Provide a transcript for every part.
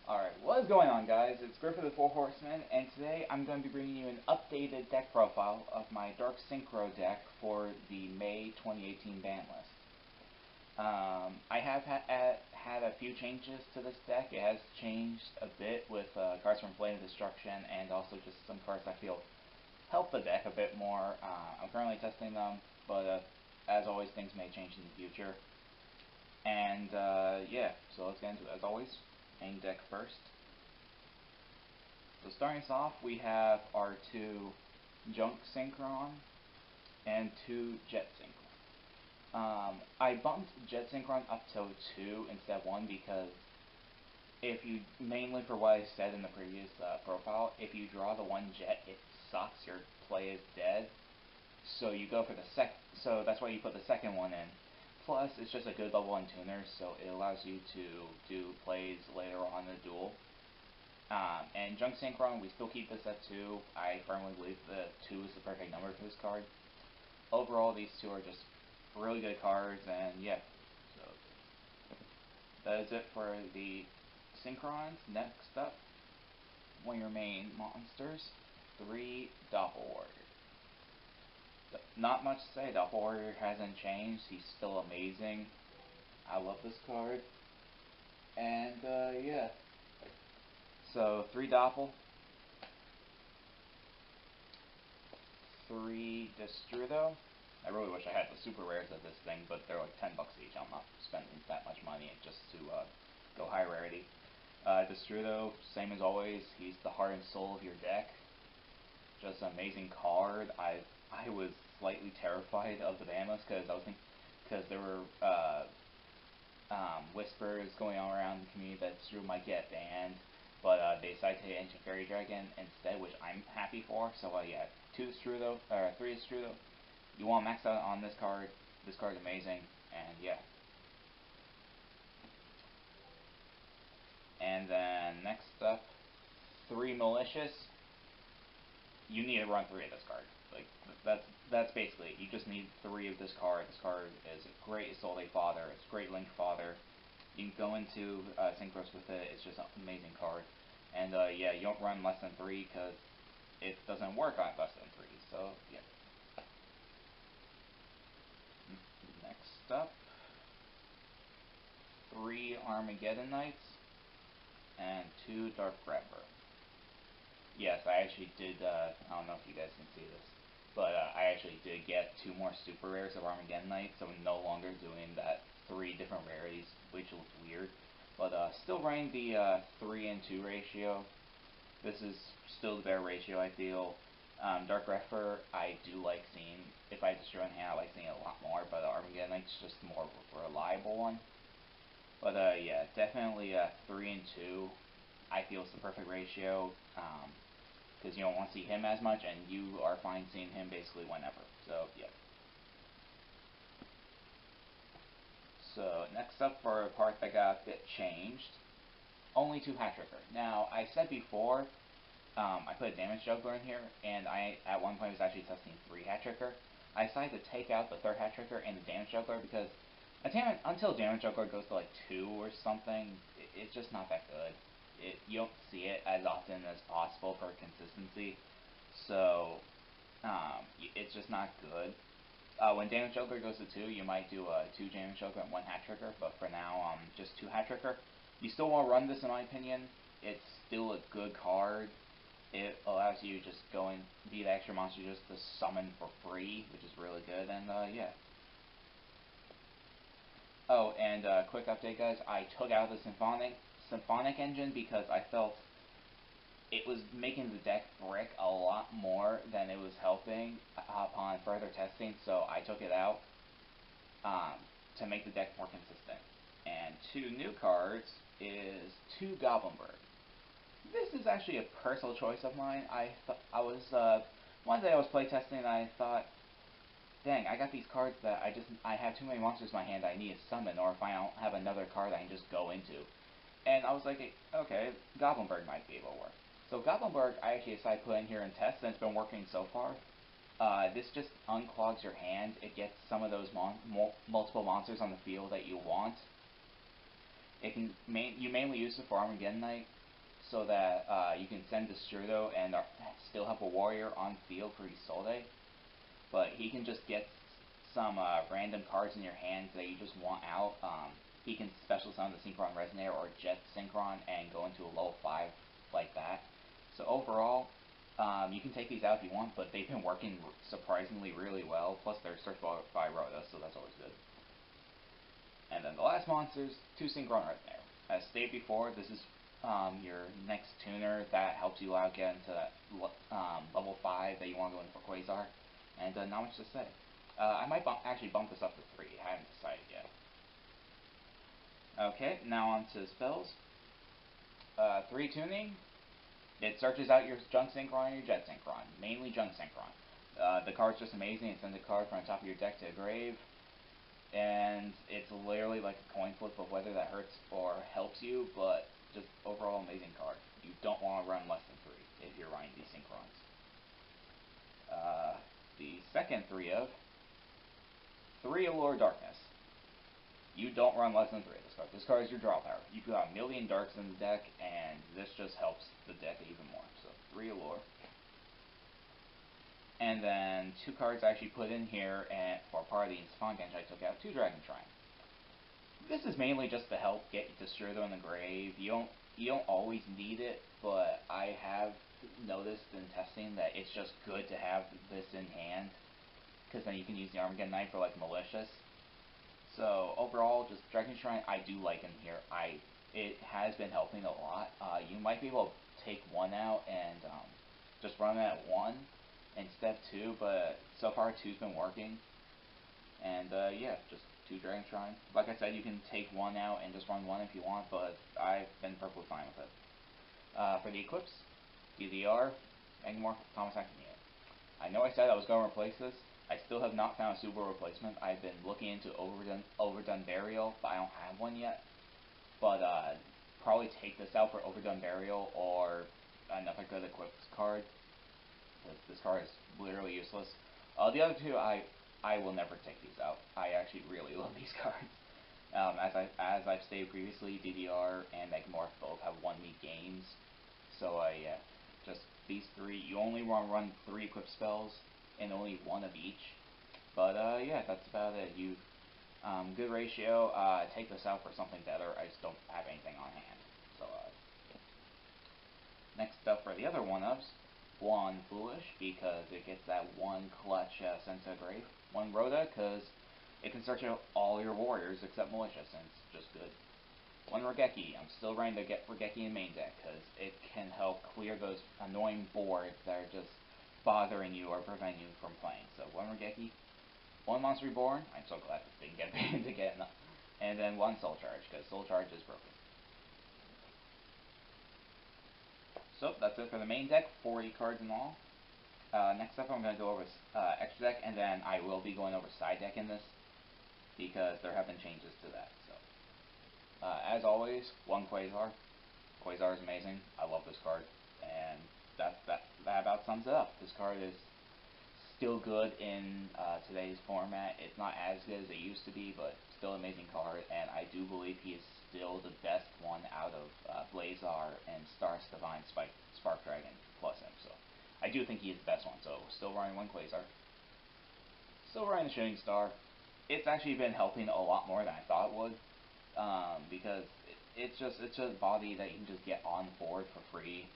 Alright, what is going on, guys? It's Griff of the Four Horsemen, and today I'm going to be bringing you an updated deck profile of my Dark Synchro Deck for the May 2018 ban list. I have had a few changes to this deck. It has changed a bit with cards from Flame of Destruction and also just some cards I feel help the deck a bit more. I'm currently testing them, but as always, things may change in the future. And yeah, so let's get into it. As always, main deck first. So starting us off, we have our two Junk Synchron and two Jet Synchron. I bumped Jet Synchron up to 2 instead of 1 because mainly for what I said in the previous profile, if you draw the one Jet, it sucks, your play is dead. So you go for the so that's why you put the second one in. Plus, it's just a good level 1 tuner, so it allows you to do plays later on in the duel. And Junk Synchron, we still keep this at 2. I firmly believe that 2 is the perfect number for this card. Overall, these two are just really good cards, and yeah. So that is it for the Synchrons. Next up, one of your main monsters, 3 Doppelwarrior. Not much to say. Doppelwarrior hasn't changed. He's still amazing. I love this card. And yeah. So 3 Doppel, 3 Destrudo. I really wish I had the super rares of this thing, but they're like $10 each. I'm not spending that much money just to go high rarity. Destrudo, same as always. He's the heart and soul of your deck. Just an amazing card. I was slightly terrified of the ban list because there were whispers going on around the community that Destrudo might get banned, but they decided to hit Ancient Fairy Dragon instead, which I'm happy for. So yeah, 3 Destrudo. You want to max out on this card. This card's amazing, and yeah. And then next up, 3 Malicious. You need to run 3 of this card. Like that's basically it. You just need 3 of this card. This card is a great Isolde fodder. It's great Link fodder. You can go into Synchros with it. It's just an amazing card. And yeah, you don't run less than 3 because it doesn't work on less than 3. So yeah. Next up, 3 Armageddon Knights and 2 Dark Grabber. Yes, I actually did, I don't know if you guys can see this, but I actually did get 2 more super rares of Armageddon Knight, so I'm no longer doing that 3 different rarities, which looks weird. But still running the 3 and 2 ratio. This is still the better ratio, I feel. Dark Greffer, I do like seeing. If I destroy in hand, I like seeing it a lot more, but Armageddon Knight's just the more reliable one. But yeah, definitely 3 and 2, I feel is the perfect ratio. Because you don't want to see him as much, and you are fine seeing him basically whenever. So, yeah. So, next up for a part that got a bit changed, only 2 Hat Trigger. Now, I said before, I put a Damage Juggler in here, and I, at one point, was actually testing 3 Hat Trigger. I decided to take out the 3rd Hat Trigger and the Damage Juggler, because until Damage Juggler goes to like 2 or something, it's just not that good. You don't see it as often as possible for consistency, so it's just not good. When Damage Juggler goes to 2, you might do a 2 Damage Juggler and 1 Hat Trigger, but for now, just 2 Hat Trigger. You still want to run this, in my opinion. It's still a good card. It allows you to just go and beat the extra monster just to summon for free, which is really good, and yeah. Oh, and quick update, guys. I took out the Symphonic engine because I felt it was making the deck brick a lot more than it was helping upon further testing, so I took it out to make the deck more consistent. And 2 new cards is 2 Goblinberg. This is actually a personal choice of mine. One day I was playtesting and I thought, dang, I got these cards that I have too many monsters in my hand I need to summon, or if I don't have another card I can just go into. And I was like, okay, Goblinberg might be able to work. So Goblinberg, I actually decided to put in here and test, and it's been working so far. This just unclogs your hand. It gets some of those multiple monsters on the field that you want. You mainly use it for Armageddon Knight, so that you can send Destrudo and still have a warrior on field for Isolde. But he can just get some random cards in your hand that you just want out. He can special summon the Synchron Resonator or Jet Synchron and go into a level 5 like that. So overall, you can take these out if you want, but they've been working surprisingly really well. Plus they're searchable by Rhoda, so that's always good. And then the last monsters, 2 Synchron Resonator. As stated before, this is your next tuner that helps you out get into that level 5 that you want to go in for Quasar. And not much to say. I might actually bump this up to 3. I haven't decided yet. Okay, now on to spells. 3 tuning. It searches out your Junk Synchron and your Jet Synchron. Mainly Junk Synchron. The card's just amazing. It sends a card from the top of your deck to a grave. And it's literally like a coin flip of whether that hurts or helps you, but just overall amazing card. You don't want to run less than 3 if you're running these Synchrons. The second 3 of 3 Allure Darkness. You don't run less than 3 of this card. This card is your draw power. You've got a million darks in the deck, and this just helps the deck even more. So 3 Allure. And then 2 cards I actually put in here and for part of the Spawn bench I took out 2 Dragon Shrine. This is mainly just to help get Destrudo in the grave. You don't always need it, but I have noticed in testing that it's just good to have this in hand, because then you can use the Armageddon Knight for like malicious. So overall, just Dragon Shrine I do like in here. It has been helping a lot. You might be able to take 1 out and just run it at 1 instead of 2, but so far 2's been working. And yeah, just 2 Dragon Shrine. Like I said, you can take 1 out and just run 1 if you want, but I've been perfectly fine with it. For the Eclipse, DDR, Megamorph, Thomas Academia. I know I said I was going to replace this. I still have not found a suitable replacement. I've been looking into Overdone Burial, but I don't have one yet. But probably take this out for Overdone Burial or another good equipped card. This card is literally useless. The other 2, I will never take these out. I actually really love these cards. As I've stated previously, DDR and Megamorph both have 1 week games. So yeah, just these 3. You only want to run 3 equipped spells and only 1 of each. But yeah, that's about it. Good ratio. Take this out for something better. I just don't have anything on hand. So next up for the other 1-ups, 1 Foolish, because it gets that 1 clutch sent to a grave. 1 Rhoda, because it can search out all your warriors except malicious, and it's just good. 1 Regeki. I'm still running to get Regeki in main deck, because it can help clear those annoying boards that are just bothering you or preventing you from playing. So 1 Regeki. 1 Monster Reborn. I'm so glad this didn't get banned again. And then 1 Soul Charge, because Soul Charge is broken. So that's it for the main deck, 40 cards in all. Next up I'm going to go over extra deck, and then I will be going over side deck in this, because there have been changes to that. So, as always, 1 Quasar. Quasar is amazing. I love this card, and that about sums it up. This card is still good in today's format. It's not as good as it used to be, but still an amazing card, and I do believe he is still the best one out of Blazar and Star's Divine Spark Dragon plus him. So I do think he is the best one. So still running 1 Quasar. Still running the Shooting Star. It's actually been helping a lot more than I thought it would, because it's just a body that you can just get on board for free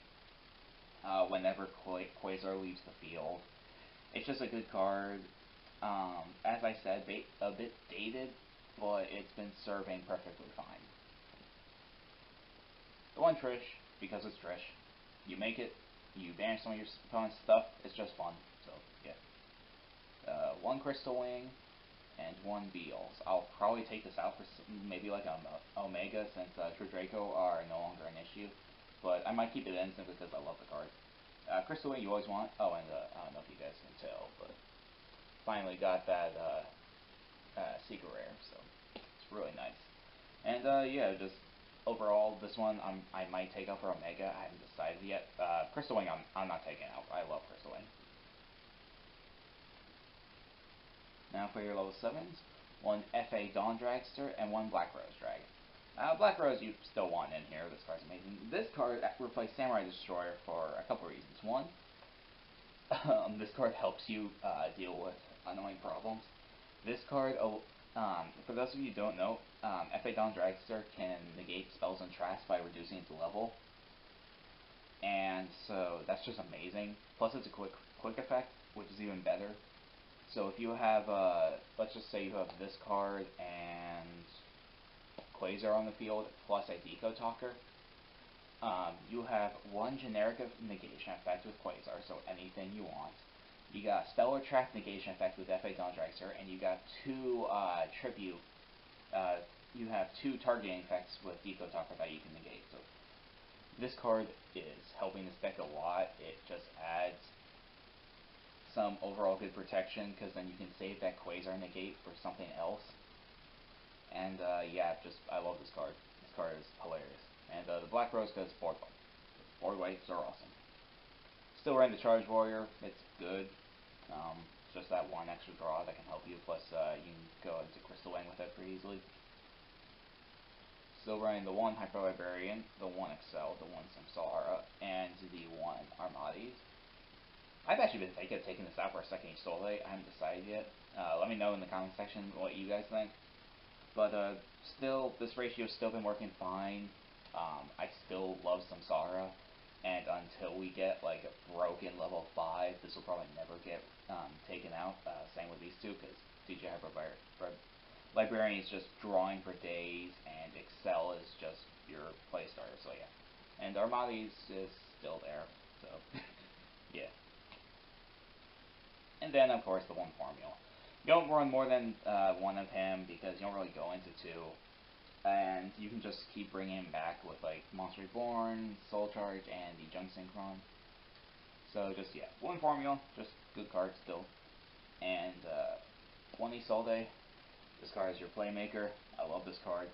whenever Quasar leaves the field. It's just a good card. As I said, a bit dated, but it's been serving perfectly fine. The 1 Trish, because it's Trish. You make it, you banish some of your opponent's stuff, it's just fun. So, yeah. 1 Crystal Wing, and 1 Beals. I'll probably take this out for maybe like an Omega, since True Draco are no longer an issue. But I might keep it in simply because I love the card. Crystal Wing you always want. Oh, and I don't know if you guys can tell, but finally got that Secret Rare, so it's really nice. And yeah, just overall, this one I might take out for Omega. I haven't decided yet. Crystal Wing I'm not taking out. I love Crystal Wing. Now for your level 7s, 1 FA Dawn Dragster and 1 Black Rose Dragon. Black Rose you still want in here. This card's amazing. This card replaced Samurai Destroyer for a couple reasons. One, this card helps you deal with annoying problems. This card, for those of you who don't know, F.A. Dawn Dragster can negate spells and traps by reducing its level. And so that's just amazing. Plus it's a quick effect, which is even better. So if you have, let's just say you have this card and Quasar on the field, plus a Deco Talker, you have one generic negation effect with Quasar, so anything you want. You got Stellar Trap negation effect with F.A. Dawn Dragster, and you got two tribute. You have two targeting effects with Deco Talker that you can negate. So this card is helping this deck a lot. It just adds some overall good protection, because then you can save that Quasar negate for something else. And yeah, I love this card. This card is hilarious. And the Black Rose goes 4 white. 4 whites are awesome. Still running the Charge Warrior. It's good. Just that one extra draw that can help you. Plus, you can go into Crystal Wing with it pretty easily. Still running the 1 Hyper Librarian, the 1 Excel, the 1 Samsara, and the 1 Armades. I've actually been thinking of taking this out for a second Isolde. I haven't decided yet. Let me know in the comment section what you guys think. But still, this ratio's still been working fine. I still love Samsara, and until we get like a broken level 5, this will probably never get taken out. Same with these two, because DJ Hyper Librarian is just drawing for days, and Excel is just your play starter. So yeah, and Armades is still there. So yeah. And then, of course, the 1 formula. You don't run more than 1 of him, because you don't really go into 2. And you can just keep bringing him back with, like, Monster Reborn, Soul Charge, and the Junk Synchron. So, just, yeah, 1 formula, just good card still. And 1 Isolde, this card is your playmaker. I love this card.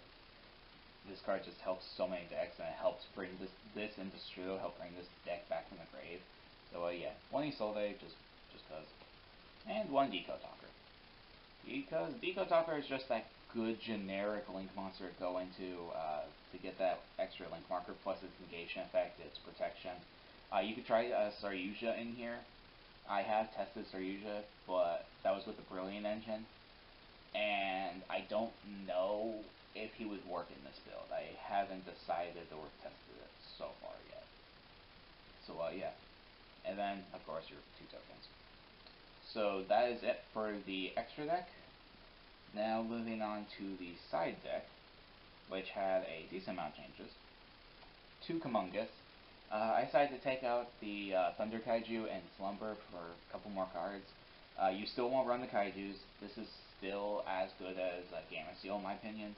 This card just helps so many decks, and it helps bring this into Strudo, help bring this deck back from the grave. So, yeah, 1 Isolde, just cause. And 1 Deco Talker. Because Deco Talker is just that good generic link monster to go into to get that extra link marker, plus its negation effect, its protection. You could try Saryuja in here. I have tested Saryuja, but that was with the Brilliant engine. And I don't know if he would work in this build. I haven't decided or tested it so far yet. So, yeah. And then, of course, your 2 tokens. So that is it for the extra deck. Now moving on to the side deck, which had a decent amount of changes. 2 Kumungus. I decided to take out the Thunder Kaiju and Slumber for a couple more cards. You still won't run the Kaijus. This is still as good as Gamma Seal in my opinion.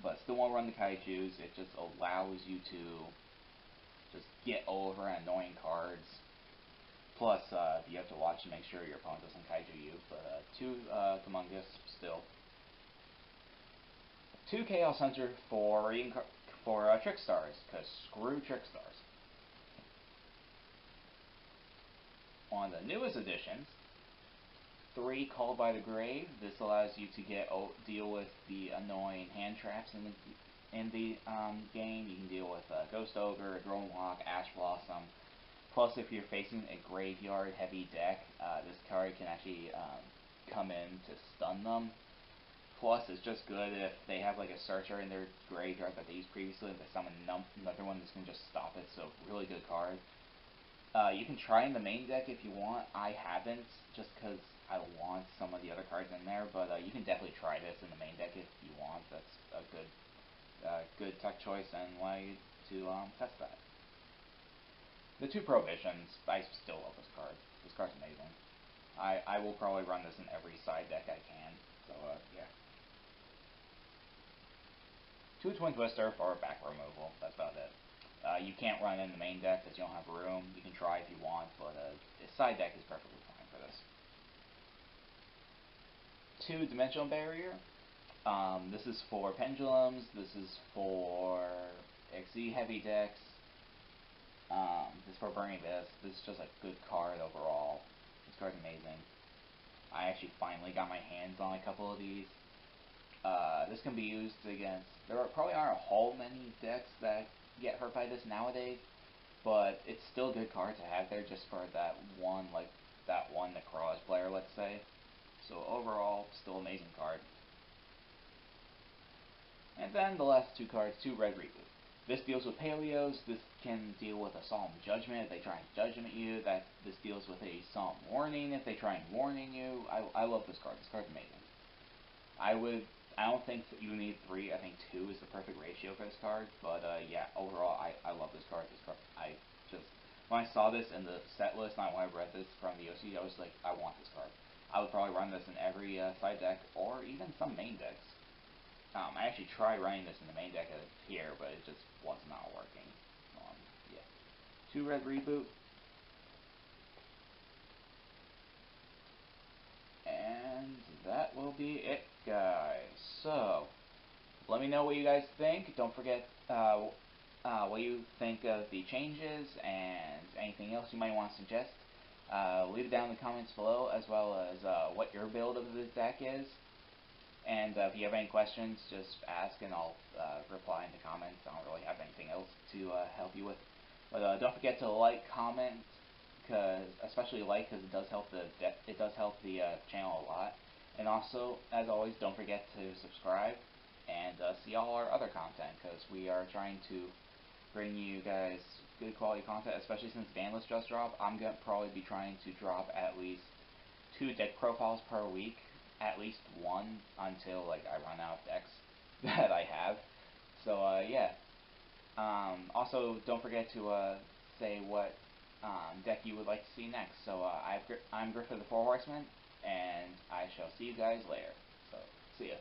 But still won't run the Kaijus. It just allows you to just get over annoying cards. Plus, you have to watch and make sure your opponent doesn't Kaiju you. But 2 Kumungus still. 2 Chaos Hunter for Trick Stars, because screw Trick Stars. On the newest editions, 3 Called by the Grave. This allows you to deal with the annoying hand traps in the game. You can deal with Ghost Ogre, Drone Walk, Ash Blossom. Plus, if you're facing a graveyard-heavy deck, this card can actually come in to stun them. Plus, it's just good if they have like a searcher in their graveyard that they used previously, if they summon another one, this can just stop it, so really good card. You can try in the main deck if you want. I haven't, just because I want some of the other cards in there, but you can definitely try this in the main deck if you want. That's a good tech choice, and allow you to test that. The 2 Prohibitions, I still love this card. This card's amazing. I will probably run this in every side deck I can, so yeah. 2 Twin Twister for back removal, that's about it. You can't run in the main deck because you don't have room. You can try if you want, but the side deck is perfectly fine for this. 2 Dimensional Barrier. This is for Pendulums, this is for XZ heavy decks. This is for burning this. This is just a good card overall. This card's amazing. I actually finally got my hands on a couple of these. This can be used against. There probably aren't a whole many decks that get hurt by this nowadays, but it's still a good card to have there just for that one, Necrozma player, let's say. So overall, still amazing card. And then the last two cards, 2 Red Reboot. This deals with Paleos. This can deal with a Solemn Judgment if they try and judgment you. This deals with a Solemn Warning if they try and warning you. I love this card. This card's amazing. I don't think that you need 3. I think 2 is the perfect ratio for this card. But yeah, overall, I love this card. When I saw this in the set list and when I read this from the OC, I was like, I want this card. I would probably run this in every side deck or even some main decks. I actually tried running this in the main deck here, but it just was not working. Yeah. 2 Red Reboot. And that will be it, guys. So, let me know what you guys think. Don't forget what you think of the changes and anything else you might want to suggest. Leave it down in the comments below, as well as what your build of the deck is. And if you have any questions, just ask and I'll reply in the comments. I don't really have anything else to help you with. But don't forget to like, comment, especially like, because it does help the channel a lot. And also, as always, don't forget to subscribe and see all our other content, because we are trying to bring you guys good quality content, especially since Banlist just dropped. I'm going to probably be trying to drop at least 2 deck profiles per week. At least 1 until I run out of decks that I have. So yeah. Also, don't forget to say what deck you would like to see next. So I'm Griff of the Four Horsemen, and I shall see you guys later. So see ya.